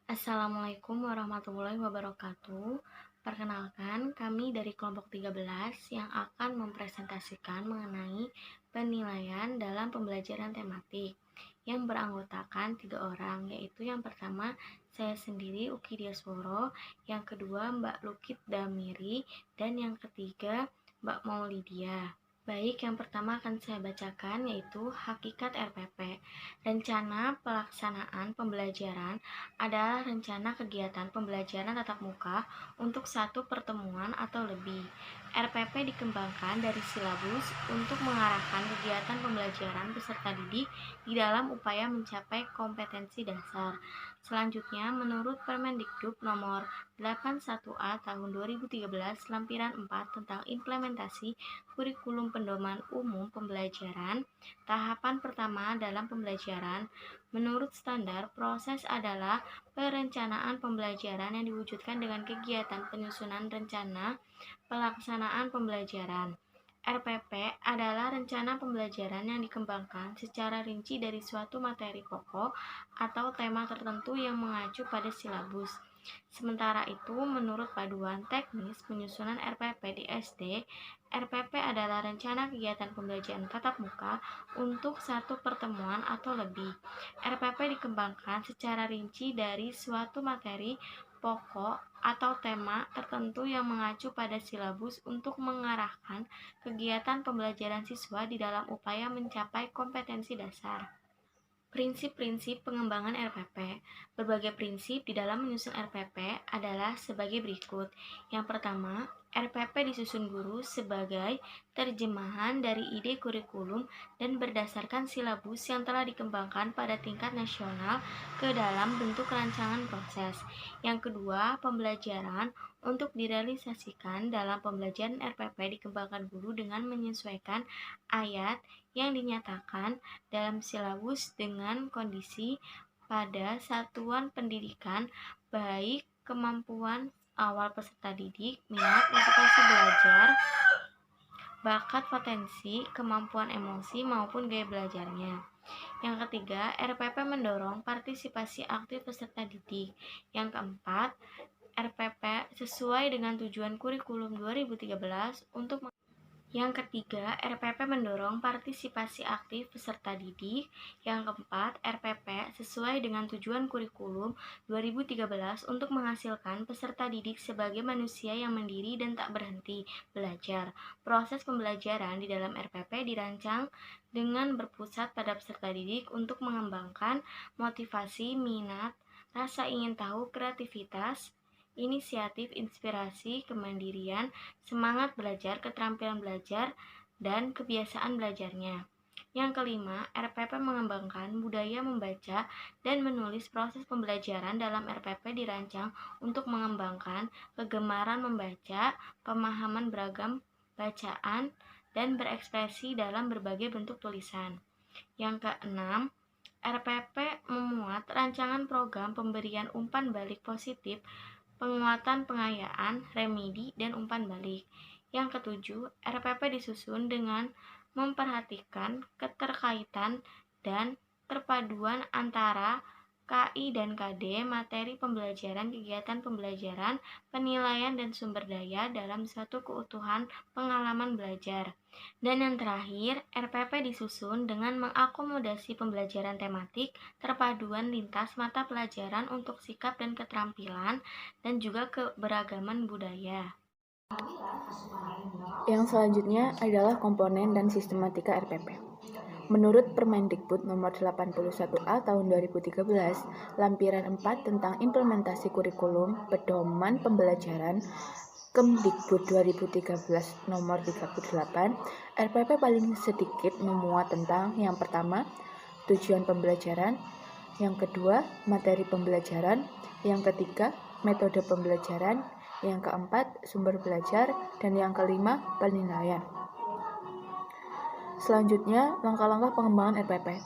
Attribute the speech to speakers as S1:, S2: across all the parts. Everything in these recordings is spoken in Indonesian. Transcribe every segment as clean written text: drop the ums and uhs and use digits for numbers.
S1: Assalamualaikum warahmatullahi wabarakatuh. Perkenalkan, kami dari kelompok 13 yang akan mempresentasikan mengenai penilaian dalam pembelajaran tematik yang beranggotakan 3 orang, yaitu yang pertama saya sendiri Uki Diasworo, yang kedua Mbak Lukit Damiri, dan yang ketiga Mbak Maulidia. Baik, yang pertama akan saya bacakan yaitu Hakikat RPP. Rencana pelaksanaan pembelajaran adalah rencana kegiatan pembelajaran tatap muka untuk satu pertemuan atau lebih. RPP dikembangkan dari silabus untuk mengarahkan kegiatan pembelajaran peserta didik di dalam upaya mencapai kompetensi dasar. Selanjutnya, menurut Permendikbud nomor 81A tahun 2013 lampiran 4 tentang implementasi kurikulum pedoman umum pembelajaran, tahapan pertama dalam pembelajaran menurut standar proses adalah perencanaan pembelajaran yang diwujudkan dengan kegiatan penyusunan rencana pelaksanaan pembelajaran. RPP adalah rencana pembelajaran yang dikembangkan secara rinci dari suatu materi pokok atau tema tertentu yang mengacu pada silabus. Sementara itu, menurut Panduan Teknis Penyusunan RPP di SD, RPP adalah rencana kegiatan pembelajaran tatap muka untuk satu pertemuan atau lebih. RPP dikembangkan secara rinci dari suatu materi pokok atau tema tertentu yang mengacu pada silabus untuk mengarahkan kegiatan pembelajaran siswa di dalam upaya mencapai kompetensi dasar. Prinsip-prinsip pengembangan RPP. Berbagai prinsip di dalam menyusun RPP adalah sebagai berikut. Yang pertama, RPP disusun guru sebagai terjemahan dari ide kurikulum dan berdasarkan silabus yang telah dikembangkan pada tingkat nasional ke dalam bentuk rancangan proses. Yang kedua, pembelajaran untuk direalisasikan dalam pembelajaran RPP dikembangkan guru dengan menyesuaikan ayat yang dinyatakan dalam silabus dengan kondisi pada satuan pendidikan, baik kemampuan awal peserta didik, minat, motivasi belajar, bakat, potensi, kemampuan emosi, maupun gaya belajarnya. Yang ketiga, RPP mendorong partisipasi aktif peserta didik. Yang keempat, RPP sesuai dengan tujuan kurikulum 2013 untuk Yang ketiga, RPP mendorong partisipasi aktif peserta didik. Yang keempat, RPP sesuai dengan tujuan kurikulum 2013 untuk menghasilkan peserta didik sebagai manusia yang mandiri dan tak berhenti belajar. Proses pembelajaran di dalam RPP dirancang dengan berpusat pada peserta didik untuk mengembangkan motivasi, minat, rasa ingin tahu, kreativitas, inisiatif, inspirasi, kemandirian, semangat belajar, keterampilan belajar, dan kebiasaan belajarnya. Yang kelima, RPP mengembangkan budaya membaca dan menulis. Proses pembelajaran dalam RPP dirancang untuk mengembangkan kegemaran membaca, pemahaman beragam bacaan, dan berekspresi dalam berbagai bentuk tulisan. Yang keenam, RPP memuat rancangan program pemberian umpan balik positif, penguatan pengayaan, remedi, dan umpan balik. Yang ketujuh, RPP disusun dengan memperhatikan keterkaitan dan terpaduan antara KI dan KD, materi pembelajaran, kegiatan pembelajaran, penilaian, dan sumber daya dalam suatu keutuhan pengalaman belajar. Dan yang terakhir, RPP disusun dengan mengakomodasi pembelajaran tematik, terpaduan lintas mata pelajaran untuk sikap dan keterampilan, dan juga keberagaman budaya.
S2: Yang selanjutnya adalah komponen dan sistematika RPP. Menurut Permendikbud nomor 81A tahun 2013, lampiran 4 tentang implementasi kurikulum pedoman pembelajaran Kemdikbud 2013 nomor 38, RPP paling sedikit memuat tentang yang pertama, tujuan pembelajaran, yang kedua, materi pembelajaran, yang ketiga, metode pembelajaran, yang keempat, sumber belajar, dan yang kelima, penilaian. Selanjutnya, langkah-langkah pengembangan RPP.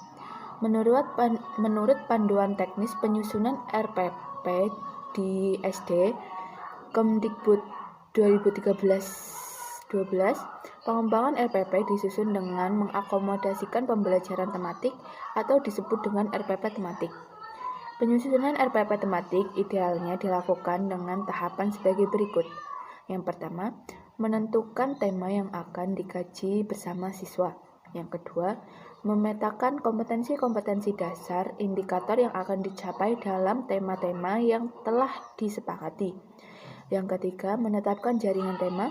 S2: Menurut Panduan Teknis Penyusunan RPP di SD, Kemdikbud 2013-12, pengembangan RPP disusun dengan mengakomodasikan pembelajaran tematik atau disebut dengan RPP tematik. Penyusunan RPP tematik idealnya dilakukan dengan tahapan sebagai berikut. Yang pertama, menentukan tema yang akan dikaji bersama siswa. Yang kedua, memetakan kompetensi-kompetensi dasar indikator yang akan dicapai dalam tema-tema yang telah disepakati. Yang ketiga, menetapkan jaringan tema.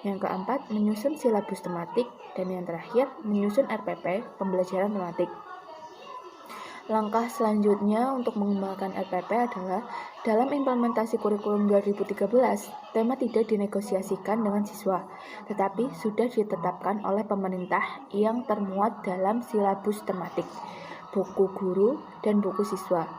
S2: Yang keempat, menyusun silabus tematik. Dan yang terakhir, menyusun RPP pembelajaran tematik. Langkah selanjutnya untuk mengembangkan RPP adalah dalam implementasi kurikulum 2013, tema tidak dinegosiasikan dengan siswa, tetapi sudah ditetapkan oleh pemerintah yang termuat dalam silabus tematik, buku guru, dan buku siswa.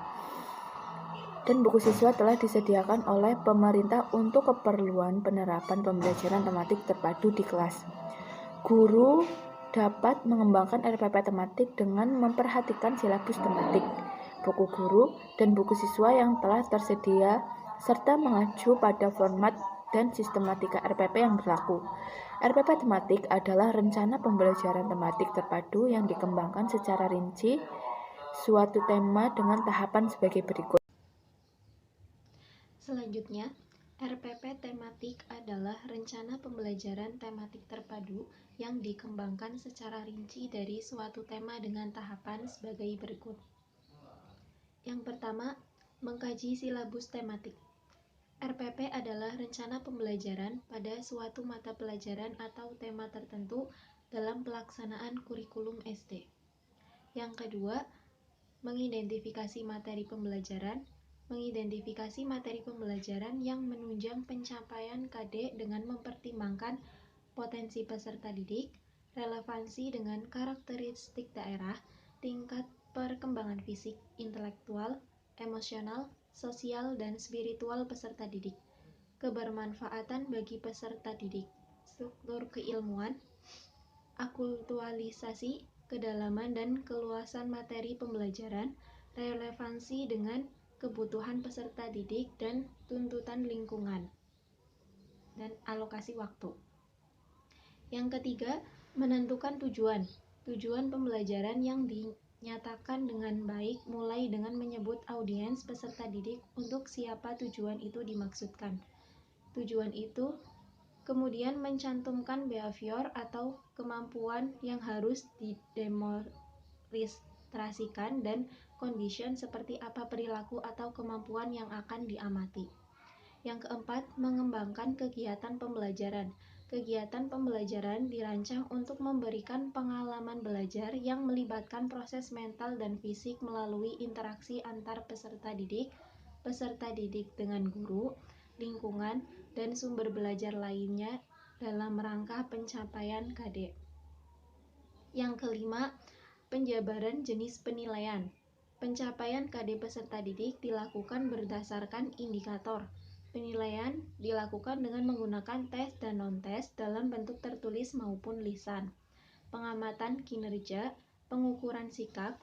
S2: Dan buku siswa telah disediakan oleh pemerintah untuk keperluan penerapan pembelajaran tematik terpadu di kelas. Guru dapat mengembangkan RPP tematik dengan memperhatikan silabus tematik, buku guru, dan buku siswa yang telah tersedia, serta mengacu pada format dan sistematika RPP yang berlaku. RPP tematik adalah rencana pembelajaran tematik terpadu yang dikembangkan secara rinci suatu tema dengan tahapan sebagai berikut.
S3: Selanjutnya, RPP tematik adalah rencana pembelajaran tematik terpadu yang dikembangkan secara rinci dari suatu tema dengan tahapan sebagai berikut. Yang pertama, mengkaji silabus tematik. RPP adalah rencana pembelajaran pada suatu mata pelajaran atau tema tertentu dalam pelaksanaan kurikulum SD. Yang kedua, mengidentifikasi materi pembelajaran. Mengidentifikasi materi pembelajaran yang menunjang pencapaian KD dengan mempertimbangkan potensi peserta didik, relevansi dengan karakteristik daerah, tingkat perkembangan fisik, intelektual, emosional, sosial, dan spiritual peserta didik, kebermanfaatan bagi peserta didik, struktur keilmuan, akultualisasi, kedalaman dan keluasan materi pembelajaran, relevansi dengan kebutuhan peserta didik dan tuntutan lingkungan, dan alokasi waktu. Yang ketiga, menentukan tujuan. Tujuan pembelajaran yang dinyatakan dengan baik mulai dengan menyebut audiens peserta didik untuk siapa tujuan itu dimaksudkan. Tujuan itu kemudian mencantumkan behavior atau kemampuan yang harus didemonstrasikan dan condition seperti apa perilaku atau kemampuan yang akan diamati. Yang keempat, mengembangkan kegiatan pembelajaran. Kegiatan pembelajaran dirancang untuk memberikan pengalaman belajar yang melibatkan proses mental dan fisik melalui interaksi antar peserta didik dengan guru, lingkungan, dan sumber belajar lainnya dalam rangka pencapaian KD. Yang kelima, penjabaran jenis penilaian. Pencapaian KD peserta didik dilakukan berdasarkan indikator. Penilaian dilakukan dengan menggunakan tes dan non-tes dalam bentuk tertulis maupun lisan. Pengamatan kinerja, pengukuran sikap,